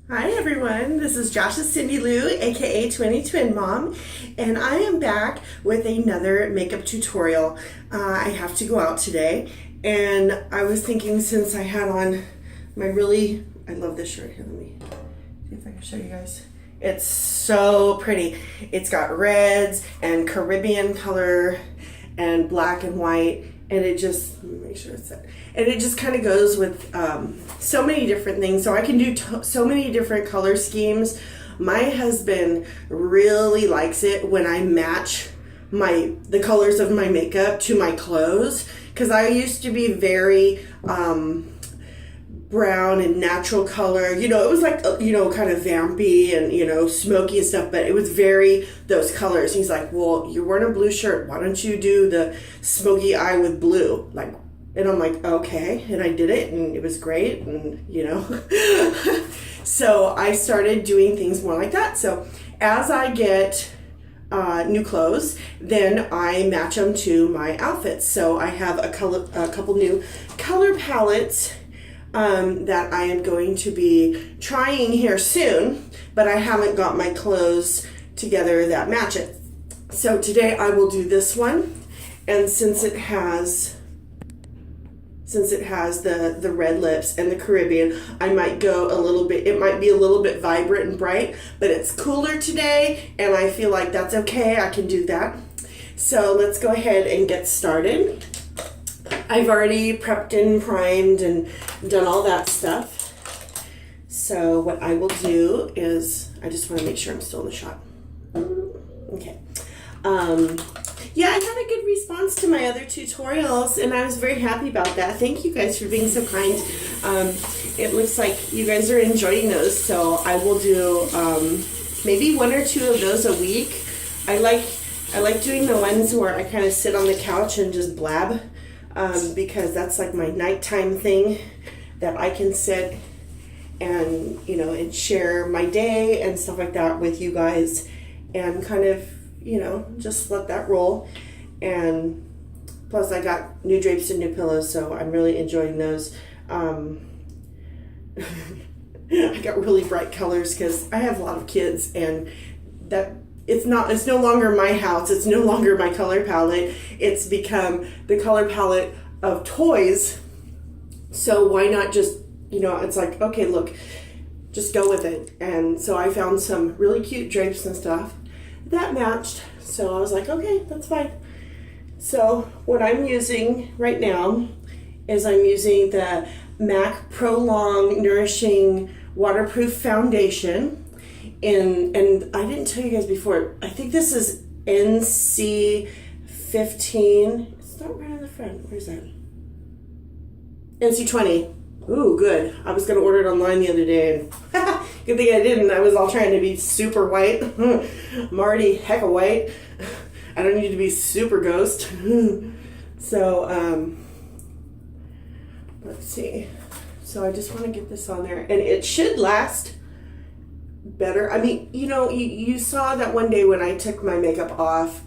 Hi everyone, this is JoshsCindyLou, aka TwinnyTwinMom, and I am back with another makeup tutorial. I have to go out today, and I was thinking since I had on my I love this shirt here, let me see if I can show you guys. It's so pretty. It's got reds and Caribbean color and black and white, and it just, let me make sure it's set. And it just kind of goes with so many different things. So I can do so many different color schemes. My husband really likes it when I match the colors of my makeup to my clothes, because I used to be very brown and natural color, it was like, kind of vampy and, smoky and stuff, but it was very those colors. He's like, well, you're wearing a blue shirt, why don't you do the smoky eye with blue? And I'm like, okay, and I did it, and it was great, and so I started doing things more like that. So as I get new clothes, then I match them to my outfits. So I have a couple new color palettes that I am going to be trying here soon, but I haven't got my clothes together that match it. So today I will do this one, and since it has the red lips and the Caribbean, I might go a little bit, it might be a little bit vibrant and bright, but it's cooler today, and I feel like that's okay, I can do that. So let's go ahead and get started. I've already prepped and primed and done all that stuff. So what I will do is, I just want to make sure I'm still in the shot. Okay. Yeah, I had a good response to my other tutorials, and I was very happy about that. Thank you guys for being so kind. It looks like you guys are enjoying those, so I will do maybe 1 or 2 of those a week. I like doing the ones where I kind of sit on the couch and just blab, because that's like my nighttime thing that I can sit and and share my day and stuff like that with you guys, and kind of just let that roll. And plus I got new drapes and new pillows, so I'm really enjoying those. I got really bright colors because I have a lot of kids, and that it's no longer my house, it's no longer my color palette, it's become the color palette of toys. So why not just, it's like, okay, look, just go with it. And so I found some really cute drapes and stuff that matched, so I was like, okay, that's fine. So what I'm using right now is I'm using the MAC Pro Long Nourishing Waterproof Foundation. And I didn't tell you guys before, I think this is NC 15. It's not right on the front. Where's that? NC 20. Ooh, good. I was going to order it online the other day, and good thing I didn't. I was all trying to be super white. I'm already hecka white. I don't need to be super ghost. So, let's see. So I just want to get this on there, and it should last better. I mean, you saw that one day when I took my makeup off,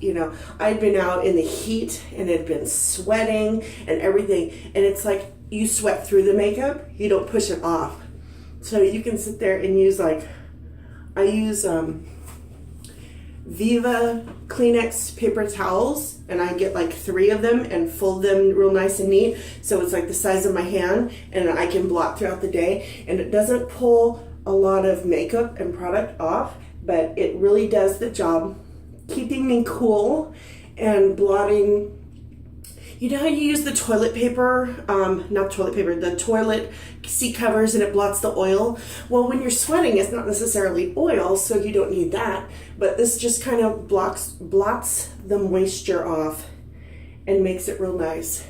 I'd been out in the heat and had been sweating and everything, and it's like you sweat through the makeup, you don't push it off. So you can sit there and use, I use Viva Kleenex paper towels, and I get 3 of them and fold them real nice and neat, so it's like the size of my hand, and I can blot throughout the day, and it doesn't pull a lot of makeup and product off, but it really does the job keeping me cool and blotting. You know how you use the toilet paper, not toilet paper, the toilet seat covers, and it blots the oil? Well, when you're sweating, it's not necessarily oil, so you don't need that, but this just kind of blots the moisture off and makes it real nice.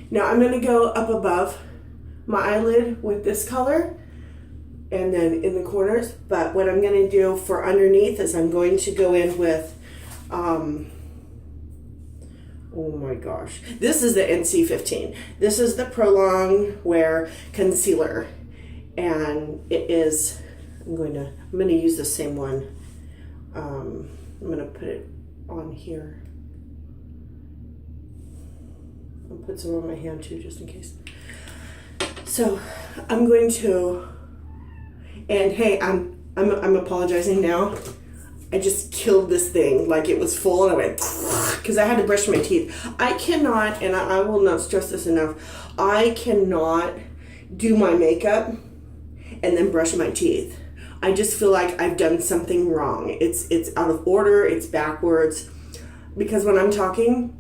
Now I'm going to go up above my eyelid with this color, and then in the corners, but what I'm going to do for underneath is I'm going to go in with, oh my gosh, this is the NC 15. This is the Prolong Wear Concealer, and it is, I'm going to use the same one. I'm going to put it on here. I'll put some on my hand too, just in case. So I'm going to, And hey, I'm apologizing now. I just killed this thing like it was full, and I went because I had to brush my teeth. I cannot, and I will not stress this enough, I cannot do my makeup and then brush my teeth. I just feel like I've done something wrong. It's out of order, it's backwards. Because when I'm talking,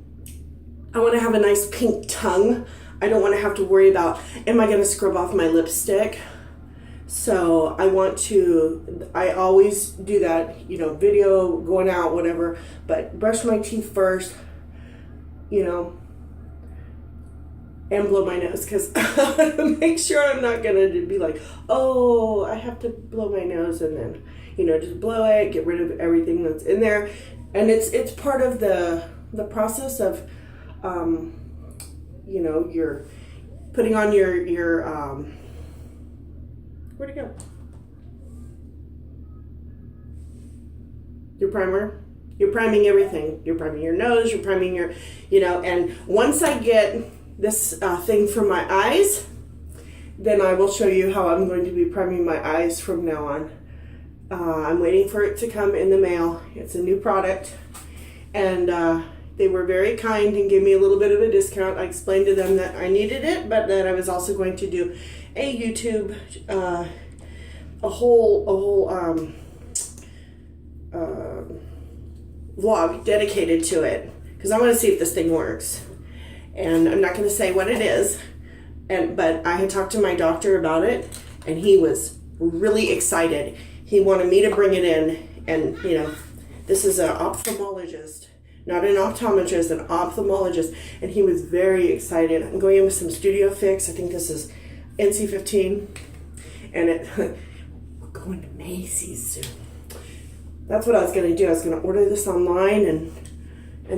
I want to have a nice pink tongue. I don't want to have to worry about, am I going to scrub off my lipstick? So I always do that, you know, video, going out, whatever, but brush my teeth first, you know, and blow my nose, because make sure I'm not going to be like, oh, I have to blow my nose, and then, you know, just blow it, get rid of everything that's in there. And it's part of the process of, you know, you're putting on your where'd it go? Your primer. You're priming everything. You're priming your nose, you're priming your, you know, and once I get this thing for my eyes, then I will show you how I'm going to be priming my eyes from now on. I'm waiting for it to come in the mail. It's a new product, and they were very kind and gave me a little bit of a discount. I explained to them that I needed it, but that I was also going to do a YouTube, a whole vlog dedicated to it, because I want to see if this thing works. And I'm not going to say what it is, but I had talked to my doctor about it, and he was really excited. He wanted me to bring it in, and you know, this is an ophthalmologist, not an optometrist, an ophthalmologist, and he was very excited. I'm going in with some Studio Fix. I think this is NC15, and we're going to Macy's soon. That's what I was going to do. I was going to order this online and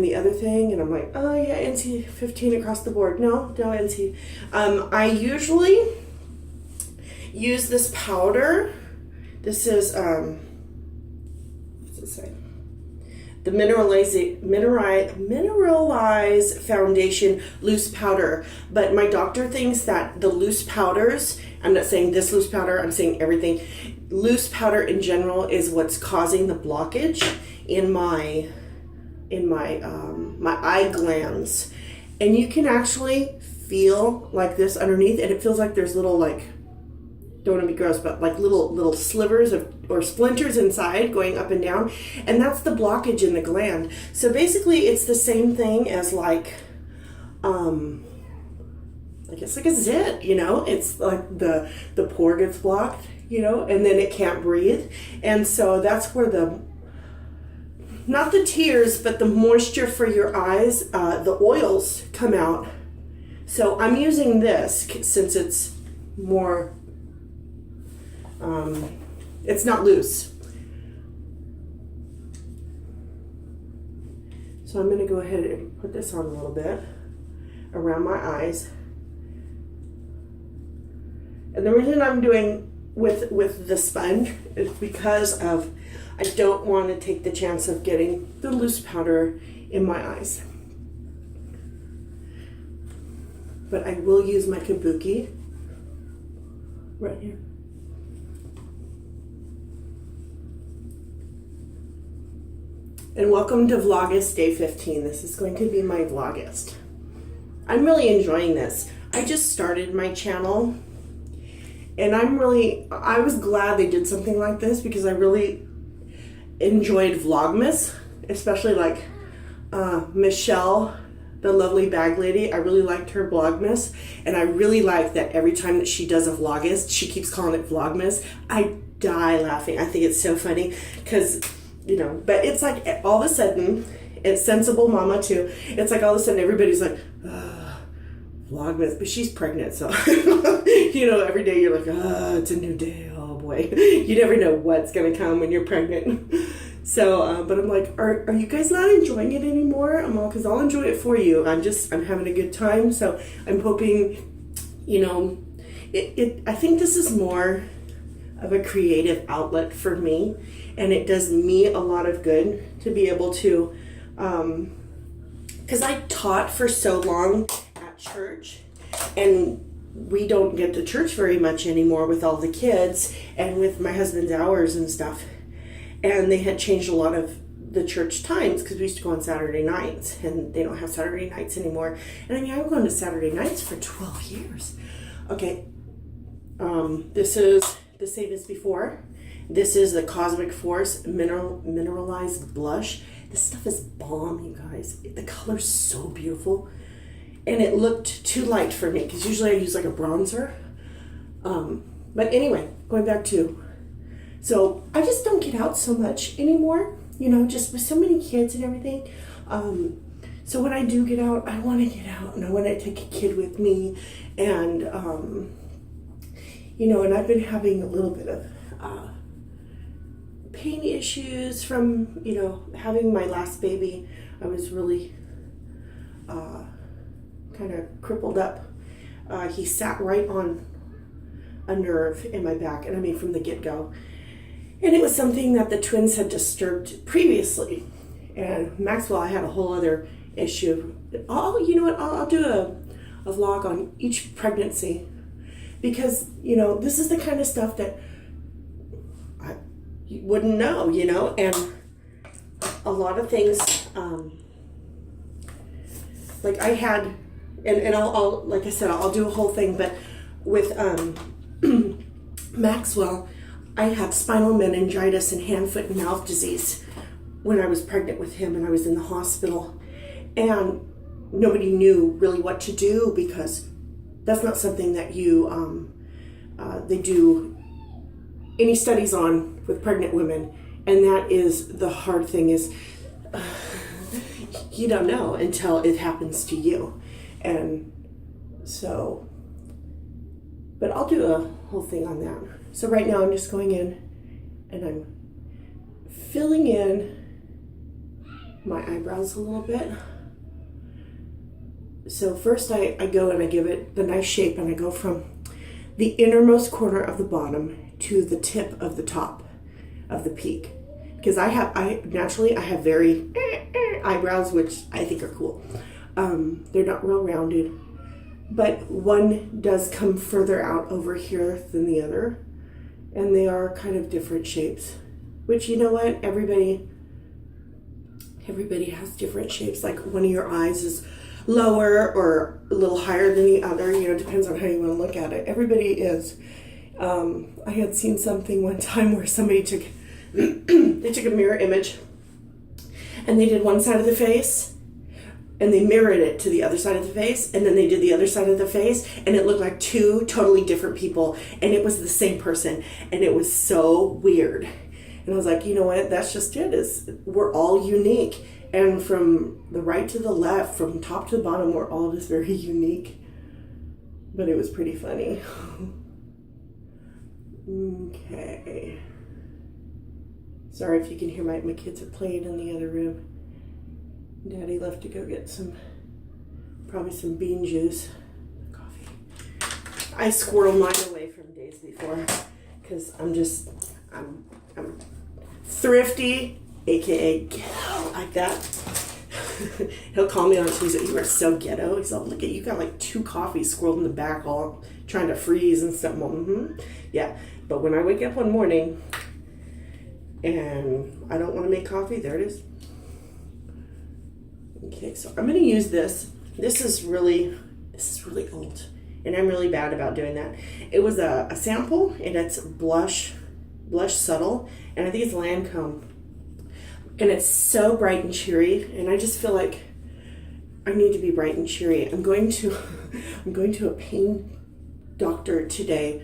the other thing, and I'm like, oh yeah, NC15 across the board. No NC. I usually use this powder. This is, what's it say? The Mineralize Foundation Loose Powder. But my doctor thinks that the loose powders, I'm not saying this loose powder, I'm saying everything. Loose powder in general is what's causing the blockage in my eye glands. And you can actually feel like this underneath, and it feels like there's little, like, don't want to be gross, but like little slivers or splinters inside going up and down, and that's the blockage in the gland. So basically it's the same thing as like it's like a zit, you know. It's like the pore gets blocked, you know, and then it can't breathe, and so that's where not the tears, but the moisture for your eyes, the oils come out. So I'm using this since it's more, it's not loose. So I'm going to go ahead and put this on a little bit around my eyes. And the reason I'm doing with the sponge is because of, I don't want to take the chance of getting the loose powder in my eyes. But I will use my kabuki right here. And welcome to VLOGust Day 15. This is going to be my VLOGust. I'm really enjoying this. I just started my channel, and I was glad they did something like this, because I really enjoyed Vlogmas, especially like Michelle, the lovely bag lady. I really liked her Vlogmas, and I really like that every time that she does a VLOGust, she keeps calling it Vlogmas. I die laughing. I think it's so funny, because, you know, but it's like all of a sudden, it's Sensible Mama too. It's like all of a sudden everybody's like, Vlogmas, but she's pregnant, so you know, every day you're like, it's a new day. Oh boy, you never know what's gonna come when you're pregnant. So, but I'm like, are you guys not enjoying it anymore? I'm all, because I'll enjoy it for you. I'm having a good time. So I'm hoping, you know, I think this is more of a creative outlet for me, and it does me a lot of good to be able to, because I taught for so long at church, and we don't get to church very much anymore with all the kids and with my husband's hours and stuff. And they had changed a lot of the church times because we used to go on Saturday nights, and they don't have Saturday nights anymore. And I mean, I'm going to Saturday nights for 12 years. Okay, this is the same as before. This is the Cosmic Force Mineralized Blush. This stuff is bomb, you guys. The color's so beautiful. And it looked too light for me because usually I use like a bronzer. But anyway, going back to, so I just don't get out so much anymore, you know, just with so many kids and everything. So when I do get out, I want to get out and I want to take a kid with me. And, you know, and I've been having a little bit of pain issues from, you know, having my last baby. I was really kind of crippled up. He sat right on a nerve in my back, and I mean from the get-go. And it was something that the twins had disturbed previously. And Maxwell, I had a whole other issue. You know what, I'll do a vlog on each pregnancy, because, you know, this is the kind of stuff that you wouldn't know, you know, and a lot of things, like I had, and I'll like I said, I'll do a whole thing, but with Maxwell, I had spinal meningitis and hand, foot, and mouth disease when I was pregnant with him, and I was in the hospital, and nobody knew really what to do, because that's not something that you, they do any studies on with pregnant women. And that is the hard thing, is you don't know until it happens to you. And so, but I'll do a whole thing on that. So right now I'm just going in and I'm filling in my eyebrows a little bit. So first I go and I give it the nice shape, and I go from the innermost corner of the bottom to the tip of the top of the peak, because I naturally have very eyebrows, which I think are cool. They're not real rounded, but one does come further out over here than the other, and they are kind of different shapes, which, you know what, everybody has different shapes. Like one of your eyes is lower or a little higher than the other, you know, depends on how you want to look at it. Everybody is. I had seen something one time where somebody took they took a mirror image and they did one side of the face and they mirrored it to the other side of the face, and then they did the other side of the face, and it looked like two totally different people, and it was the same person, and it was so weird. And I was like, you know what, that's just it, is we're all unique, and from the right to the left, from top to the bottom, we're all just very unique. But it was pretty funny. Okay. Sorry if you can hear my kids are playing in the other room. Daddy left to go get probably some bean juice, coffee. I squirrel mine away from days before, because I'm thrifty, aka ghetto, like that. He'll call me on Tuesday, you are so ghetto. He's like, look at you, got like 2 coffees squirreled in the back, all trying to freeze and stuff. Yeah, but when I wake up one morning and I don't want to make coffee, there it is. Okay, so I'm going to use this. This is really old, and I'm really bad about doing that. It was a sample, and it's blush subtle, and I think it's Lancome, and it's so bright and cheery, and I just feel like I need to be bright and cheery. I'm going to a pain doctor today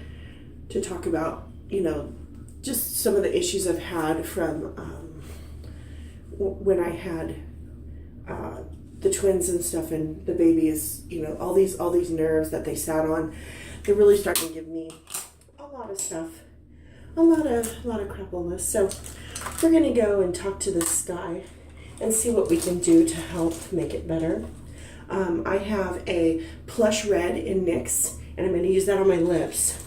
to talk about, you know, just some of the issues I've had from when I had the twins and stuff, and the baby is, you know, all these nerves that they sat on. They're really starting to give me a lot of stuff, a lot of crap on this. So we're gonna go and talk to this guy and see what we can do to help make it better. I have a plush red in NYX, and I'm gonna use that on my lips.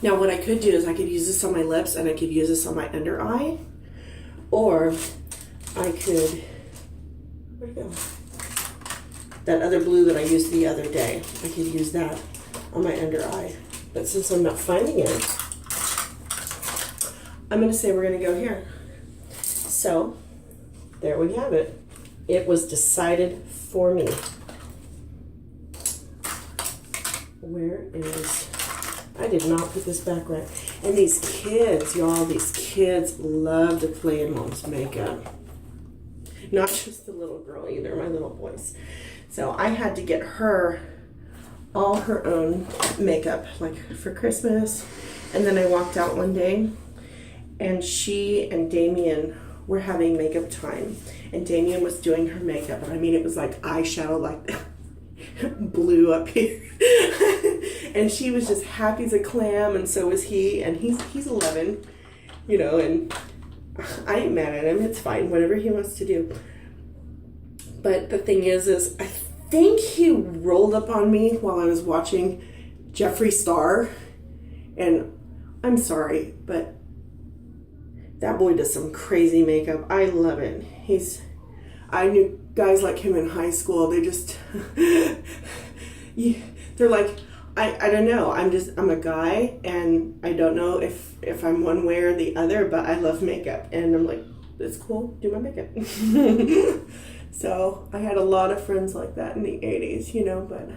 Now what I could do is I could use this on my lips, and I could use this on my under eye, or I could, where'd it go? That other blue that I used the other day, I could use that on my under eye. But since I'm not finding it, I'm going to say we're going to go here. So, there we have it. It was decided for me. Where is... I did not put this back right. And these kids, y'all, these kids love to play in Mom's makeup. Not just the little girl either, my little boys. So I had to get her all her own makeup, like for Christmas. And then I walked out one day, and she and Damien were having makeup time. And Damien was doing her makeup. And I mean, it was like eyeshadow, like blue up here. And she was just happy as a clam, and so was he. And he's 11, you know, and I ain't mad at him. It's fine, whatever he wants to do. But the thing is I think he rolled up on me while I was watching Jeffree Star. And I'm sorry, but that boy does some crazy makeup. I love it. I knew guys like him in high school. They just, they're like, I don't know. I'm a guy, and I don't know if I'm one way or the other, but I love makeup. And I'm like, it's cool, do my makeup. So I had a lot of friends like that in the 80s, you know, but.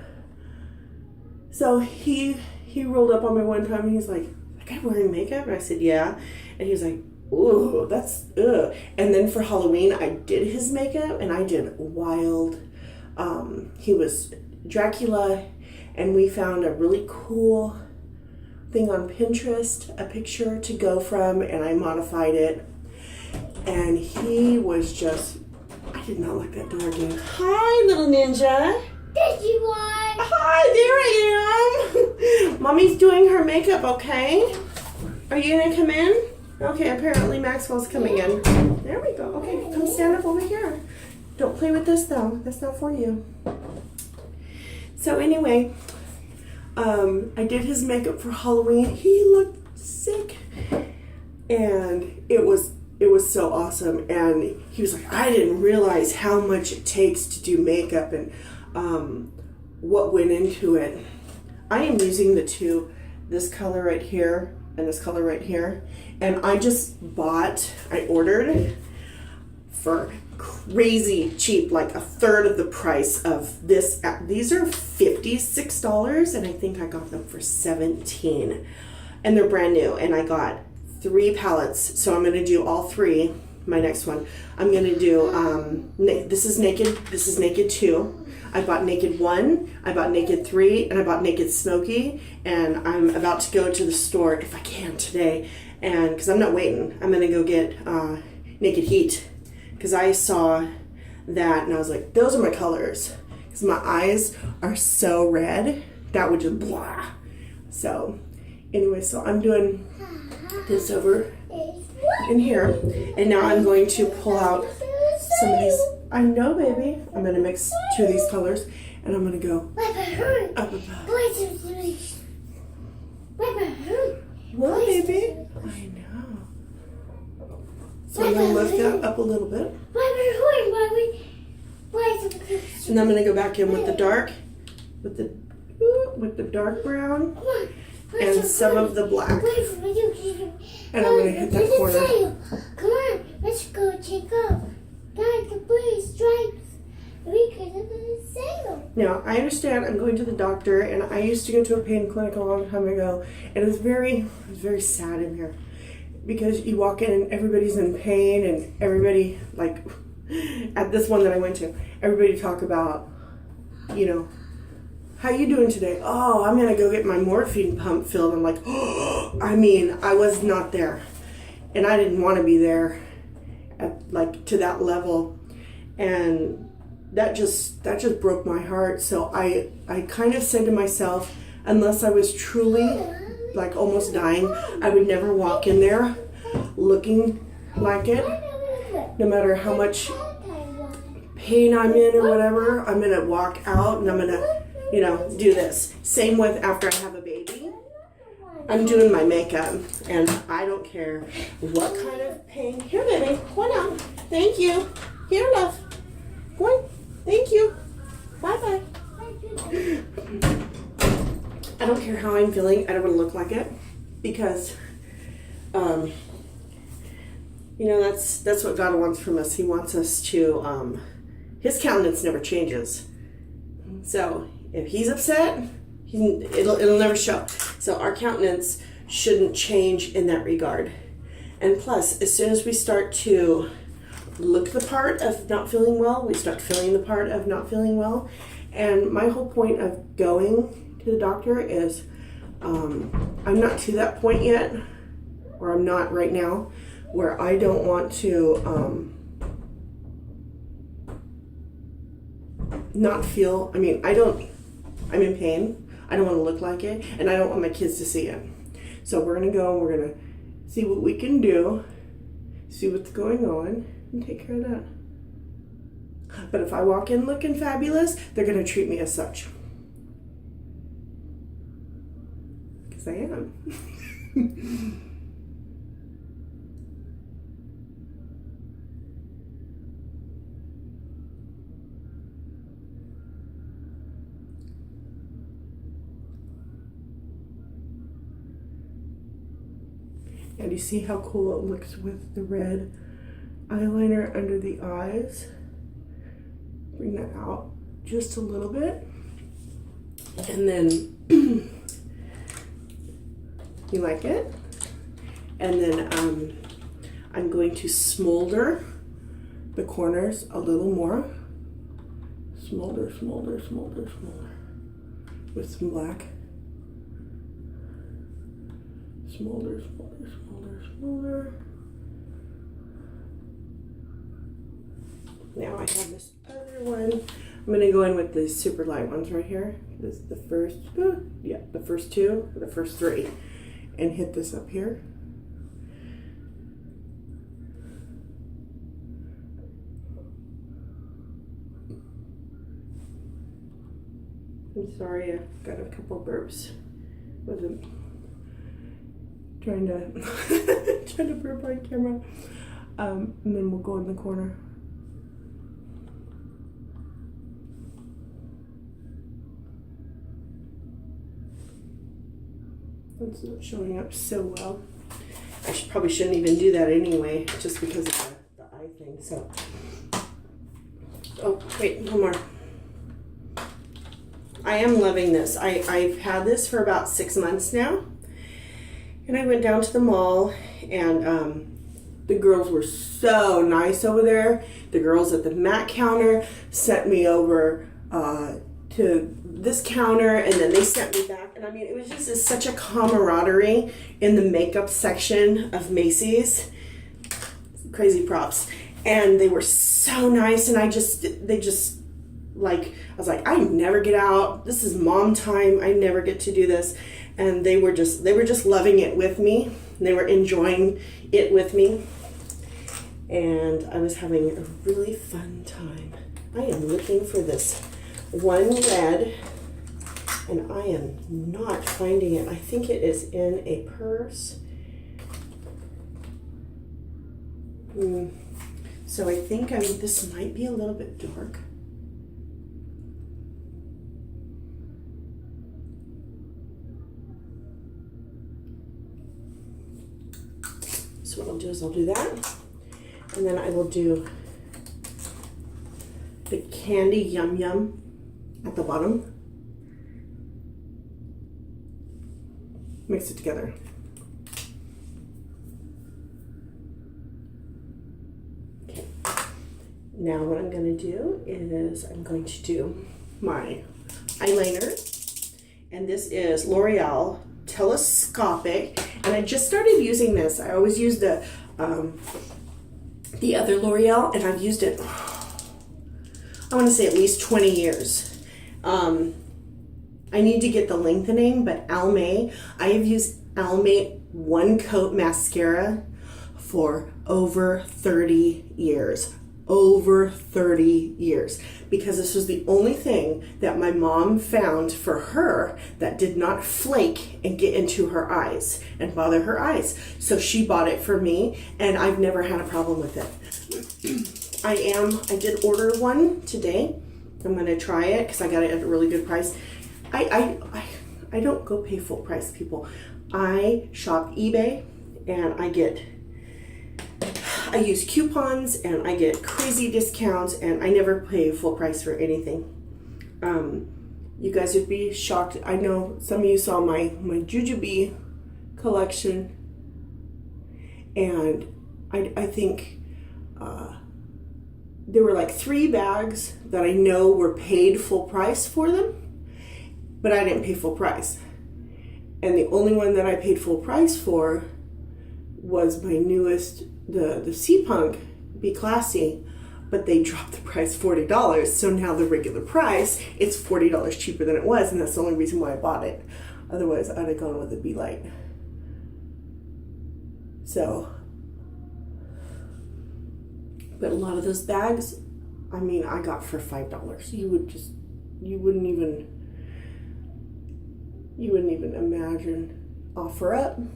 So he rolled up on me one time, and he's like, that guy wearing makeup? And I said, yeah. And he was like, ooh, that's, ugh. And then for Halloween, I did his makeup, and I did wild. He was Dracula. And we found a really cool thing on Pinterest, a picture to go from, and I modified it. And he was just, I did not like that door again. Hi, little ninja. There you are. Hi, there I am. Mommy's doing her makeup, okay? Are you gonna come in? Okay, apparently Maxwell's coming in. There we go. Okay, come stand up over here. Don't play with this though. That's not for you. So anyway, I did his makeup for Halloween. He looked sick, and it was so awesome. And he was like, I didn't realize how much it takes to do makeup and what went into it. I am using the two, this color right here and this color right here, and I ordered for crazy cheap, like a third of the price of this. These are $56, and I think I got them for $17, and they're brand new. And I got 3 palettes, so I'm going to do all 3. My next one, I'm going to do this is Naked 2. I bought Naked 1, I bought Naked 3, and I bought Naked Smoky. And I'm about to go to the store if I can today, and because I'm not waiting, I'm going to go get Naked Heat. Because I saw that and I was like, those are my colors. Because my eyes are so red, that would just blah. So anyway, so I'm doing this over in here. And now I'm going to pull out some of these. I know, baby. I'm going to mix 2 of these colors. And I'm going to go up above. What, baby? I know. So I'm going to lift that up a little bit. And I'm going to go back in with the dark, with the dark brown and some of the black. And I'm going to hit that corner. Come on, let's go check out. Guys, the blue stripes. Because of the sale. Now, I understand I'm going to the doctor, and I used to go to a pain clinic a long time ago, and it was very sad in here. Because you walk in and everybody's in pain, and everybody, like, at this one that I went to, everybody talk about, you know, how you doing today? Oh, I'm going to go get my morphine pump filled. I'm like, oh, I mean, I was not there. And I didn't want to be there, like, to that level. And that just broke my heart. So I kind of said to myself, unless I was truly like almost dying, I would never walk in there looking like it, no matter how much pain I'm in or whatever. I'm gonna walk out and I'm gonna, you know, do this. Same with after I have a baby. I'm doing my makeup, and I don't care what kind of pain. Here, baby, come on out. Thank you. Here, love. Go on. Thank you. Bye-bye. I don't care how I'm feeling. I don't want to look like it because, you know, that's what God wants from us. He wants us to, his countenance never changes. So if he's upset, it'll never show. So our countenance shouldn't change in that regard. And plus, as soon as we start to look the part of not feeling well, we start feeling the part of not feeling well. And my whole point of going to the doctor is I'm not to that point yet, or I'm not right now, where I don't want to not feel, I'm in pain. I don't want to look like it, and I don't want my kids to see it. So we're going to go and we're going to see what we can do, see what's going on, and take care of that. But if I walk in looking fabulous, they're going to treat me as such. Because I am. And you see how cool it looks with the red eyeliner under the eyes. Bring that out just a little bit. And then, you like it? And then I'm going to smolder the corners a little more. Smolder, smolder, smolder, smolder. With some black. Smolder, smolder, smolder, smolder. Now I have this other one. I'm going to go in with the super light ones right here. This is the first, the first two, or the first three. And hit this up here. I'm sorry, I've got a couple burps. Wasn't trying to burp on camera. And then we'll go in the corner. It's not showing up so well. I probably shouldn't even do that anyway, just because of the eye thing. So, oh wait, one more. I am loving this. I've had this for about 6 months now. And I went down to the mall, and the girls were so nice over there. The girls at the MAC counter sent me over to this counter, and then they sent me back. And I mean, it was just such a camaraderie in the makeup section of Macy's. Crazy props. And they were so nice, and I was like, I never get out. This is mom time. I never get to do this. And they were just loving it with me. They were enjoying it with me. And I was having a really fun time. I am looking for this one red, and I am not finding it. I think it is in a purse. So I think this might be a little bit dark. So what I'll do is I'll do that, and then I will do the candy yum yum at the bottom. Mix it together. Okay. Now what I'm going to do is I'm going to do my eyeliner, and this is L'Oreal Telescopic, and I just started using this. I always use the other L'Oreal, and I've used it, I want to say at least 20 years. I need to get the lengthening, but Almay, I have used Almay One Coat Mascara for over 30 years. Over 30 years. Because this was the only thing that my mom found for her that did not flake and get into her eyes and bother her eyes. So she bought it for me, and I've never had a problem with it. I did order one today. I'm going to try it because I got it at a really good price. I I don't go pay full price, people. I shop eBay and I use coupons and I get crazy discounts, and I never pay full price for anything. You guys would be shocked. I know some of you saw my Jujubee collection, and I think there were like 3 bags that I know were paid full price for them, but I didn't pay full price. And the only one that I paid full price for was my newest, the Sea Punk Be Classy, but they dropped the price $40. So now the regular price, it's $40 cheaper than it was, and that's the only reason why I bought it. Otherwise, I'd have gone with the Be Light. So, but a lot of those bags, I mean, I got for $5. You wouldn't even imagine. OfferUp,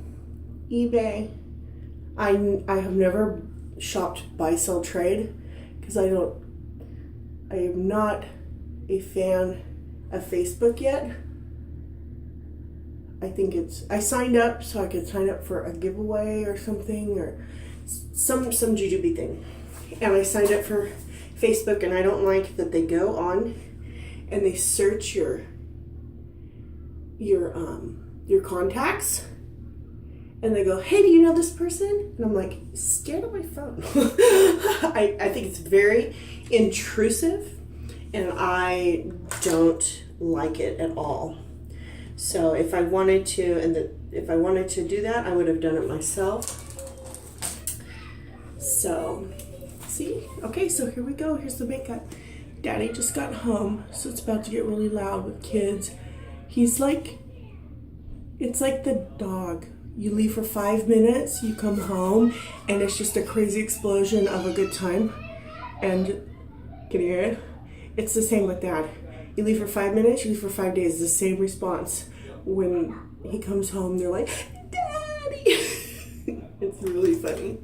eBay. I have never shopped buy, sell, trade, because I am not a fan of Facebook yet. I think I signed up so I could sign up for a giveaway or something, or some Jujubee thing. And I signed up for Facebook, and I don't like that they go on and they search your contacts, and they go, hey, do you know this person? And I'm like, stay out of my phone. I think it's very intrusive, and I don't like it at all. So if I wanted to do that, I would have done it myself. So, see? Okay, so here we go. Here's the makeup. Daddy just got home, so it's about to get really loud with kids. It's like the dog. You leave for 5 minutes, you come home, and it's just a crazy explosion of a good time. And can you hear it? It's the same with Dad. You leave for 5 minutes, you leave for 5 days. The same response. When he comes home, they're like, Daddy! It's really funny.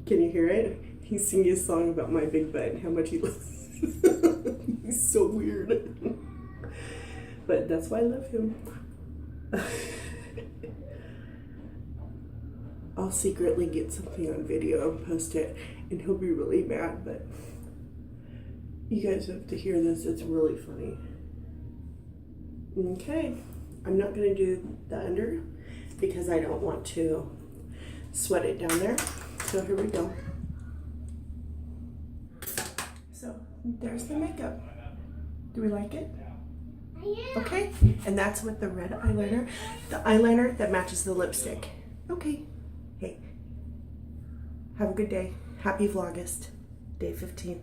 Can you hear it? He's singing a song about my big butt and how much he loves. He's so weird. But that's why I love him. I'll secretly get something on video and post it, and he'll be really mad, but you guys have to hear this. It's really funny. Okay, I'm not going to do the under because I don't want to sweat it down there. So here we go. So there's the makeup. Do we like it? Yeah. Okay, and that's with the red eyeliner. The eyeliner that matches the lipstick. Okay. Hey, have a good day. Happy VLOGust, day 15.